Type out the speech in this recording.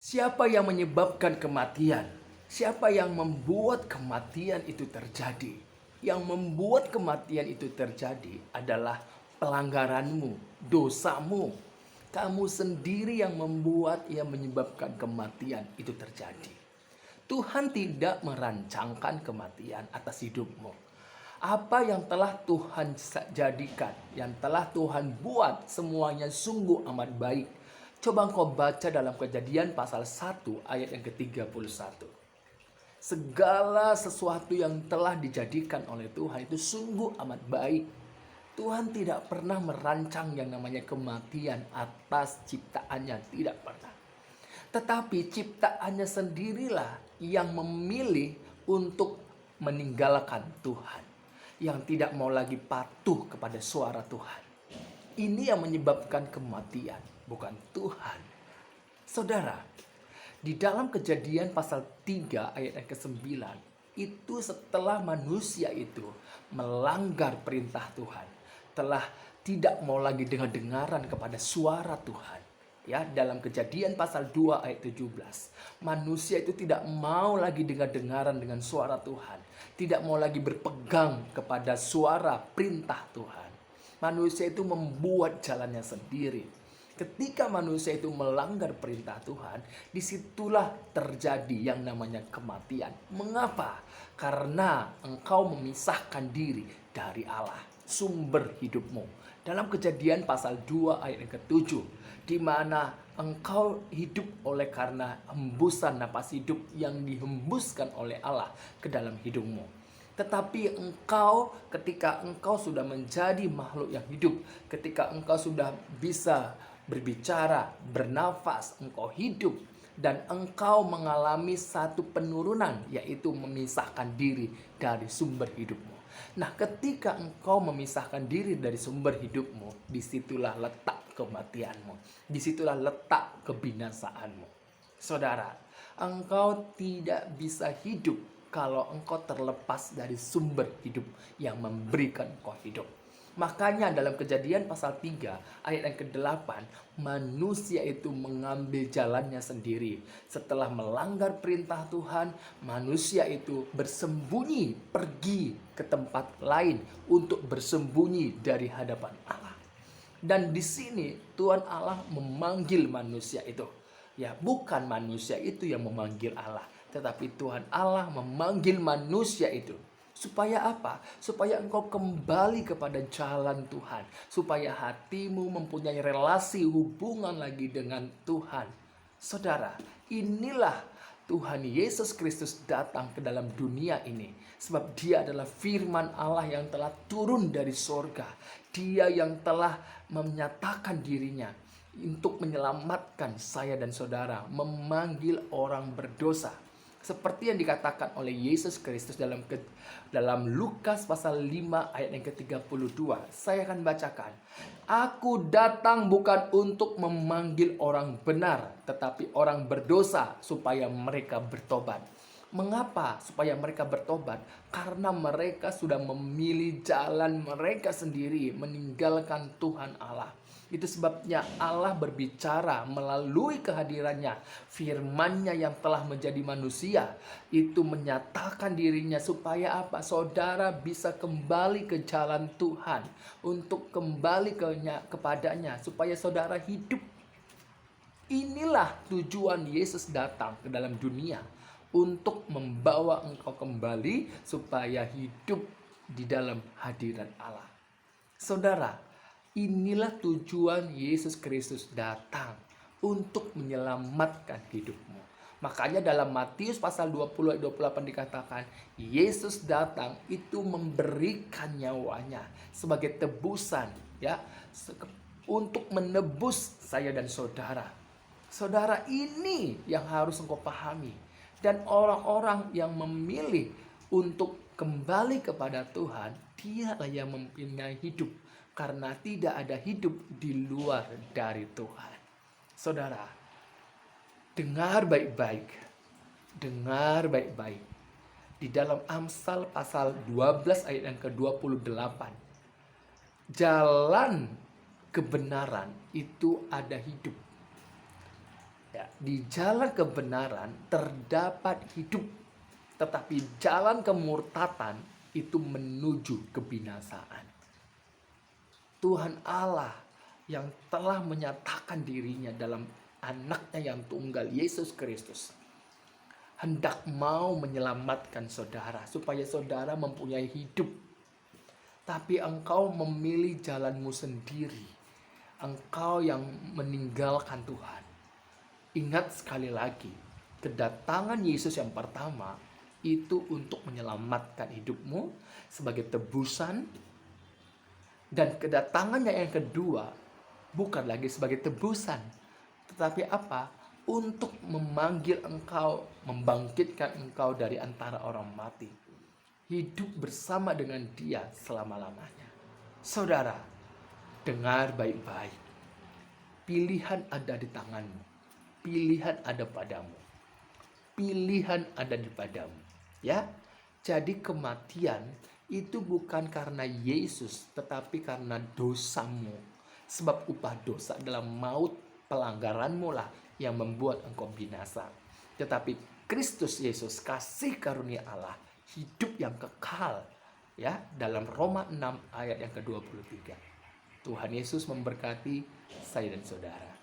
Siapa yang menyebabkan kematian? Siapa yang membuat kematian itu terjadi? Yang membuat kematian itu terjadi adalah pelanggaranmu, dosamu. Kamu sendiri yang membuat yang menyebabkan kematian itu terjadi. Tuhan tidak merancangkan kematian atas hidupmu. Apa yang telah Tuhan jadikan, yang telah Tuhan buat, semuanya sungguh amat baik. Coba engkau baca dalam Kejadian pasal 1 ayat yang ke-31. Segala sesuatu yang telah dijadikan oleh Tuhan itu sungguh amat baik. Tuhan tidak pernah merancang yang namanya kematian atas ciptaannya, tidak pernah. Tetapi ciptaannya sendirilah yang memilih untuk meninggalkan Tuhan, yang tidak mau lagi patuh kepada suara Tuhan. Ini yang menyebabkan kematian, bukan Tuhan. Saudara, di dalam Kejadian pasal 3 ayat yang ke-9, itu setelah manusia itu melanggar perintah Tuhan, telah tidak mau lagi dengar-dengaran kepada suara Tuhan. Ya, dalam Kejadian pasal 2 ayat 17, manusia itu tidak mau lagi dengar-dengaran dengan suara Tuhan, tidak mau lagi berpegang kepada suara perintah Tuhan. Manusia itu membuat jalannya sendiri. Ketika manusia itu melanggar perintah Tuhan, disitulah terjadi yang namanya kematian. Mengapa? Karena engkau memisahkan diri dari Allah, sumber hidupmu. Dalam Kejadian pasal 2 ayat yang ke-7, di mana engkau hidup oleh karena hembusan napas hidup yang dihembuskan oleh Allah ke dalam hidupmu. Tetapi engkau, ketika engkau sudah menjadi makhluk yang hidup, ketika engkau sudah bisa berbicara, bernafas, engkau hidup, dan engkau mengalami satu penurunan, yaitu memisahkan diri dari sumber hidupmu. Nah, ketika engkau memisahkan diri dari sumber hidupmu, disitulah letak kematianmu, disitulah letak kebinasaanmu. Saudara, engkau tidak bisa hidup kalau engkau terlepas dari sumber hidup yang memberikan engkau hidup. Makanya dalam Kejadian pasal 3 ayat yang ke-8, manusia itu mengambil jalannya sendiri. Setelah melanggar perintah Tuhan, manusia itu bersembunyi, pergi ke tempat lain untuk bersembunyi dari hadapan Allah. Dan di sini Tuhan Allah memanggil manusia itu. Ya, bukan manusia itu yang memanggil Allah, tetapi Tuhan Allah memanggil manusia itu. Supaya apa? Supaya engkau kembali kepada jalan Tuhan. Supaya hatimu mempunyai relasi hubungan lagi dengan Tuhan. Saudara, inilah Tuhan Yesus Kristus datang ke dalam dunia ini. Sebab dia adalah firman Allah yang telah turun dari sorga. Dia yang telah menyatakan dirinya untuk menyelamatkan saya dan saudara, memanggil orang berdosa. Seperti yang dikatakan oleh Yesus Kristus dalam Lukas pasal 5 ayat yang ke-32. Saya akan bacakan. Aku datang bukan untuk memanggil orang benar, tetapi orang berdosa supaya mereka bertobat. Mengapa supaya mereka bertobat? Karena mereka sudah memilih jalan mereka sendiri, meninggalkan Tuhan Allah. Itu sebabnya Allah berbicara melalui kehadirannya, firman-Nya yang telah menjadi manusia, itu menyatakan dirinya supaya apa? Saudara bisa kembali ke jalan Tuhan, untuk kembali kepadanya, supaya saudara hidup. Inilah tujuan Yesus datang ke dalam dunia, untuk membawa engkau kembali supaya hidup di dalam hadirat Allah. Saudara, inilah tujuan Yesus Kristus datang, untuk menyelamatkan hidupmu. Makanya dalam Matius pasal 20 ayat 28 dikatakan, Yesus datang itu memberikan nyawanya sebagai tebusan, ya, untuk menebus saya dan saudara. Saudara, ini yang harus engkau pahami. Dan orang-orang yang memilih untuk kembali kepada Tuhan, dialah yang mempunyai hidup. Karena tidak ada hidup di luar dari Tuhan. Saudara, dengar baik-baik. Dengar baik-baik. Di dalam Amsal pasal 12 ayat yang ke-28. Jalan kebenaran itu ada hidup. Ya, di jalan kebenaran terdapat hidup, tetapi jalan kemurtatan itu menuju kebinasaan. Tuhan Allah yang telah menyatakan dirinya dalam anaknya yang tunggal, Yesus Kristus, hendak mau menyelamatkan saudara supaya saudara mempunyai hidup. Tapi engkau memilih jalanmu sendiri. Engkau yang meninggalkan Tuhan. Ingat sekali lagi, kedatangan Yesus yang pertama itu untuk menyelamatkan hidupmu sebagai tebusan. Dan kedatangannya yang kedua bukan lagi sebagai tebusan, tetapi apa? Untuk memanggil engkau, membangkitkan engkau dari antara orang mati. Hidup bersama dengan Dia selama-lamanya. Saudara, dengar baik-baik. Pilihan ada di tanganmu. Pilihan ada padamu. Pilihan ada di padamu. Ya, jadi kematian itu bukan karena Yesus, tetapi karena dosamu. Sebab upah dosa adalah maut, pelanggaranmu lah yang membuat engkau binasa. Tetapi Kristus Yesus, kasih karunia Allah, hidup yang kekal, ya, dalam Roma 6 ayat yang ke-23. Tuhan Yesus memberkati saya dan saudara.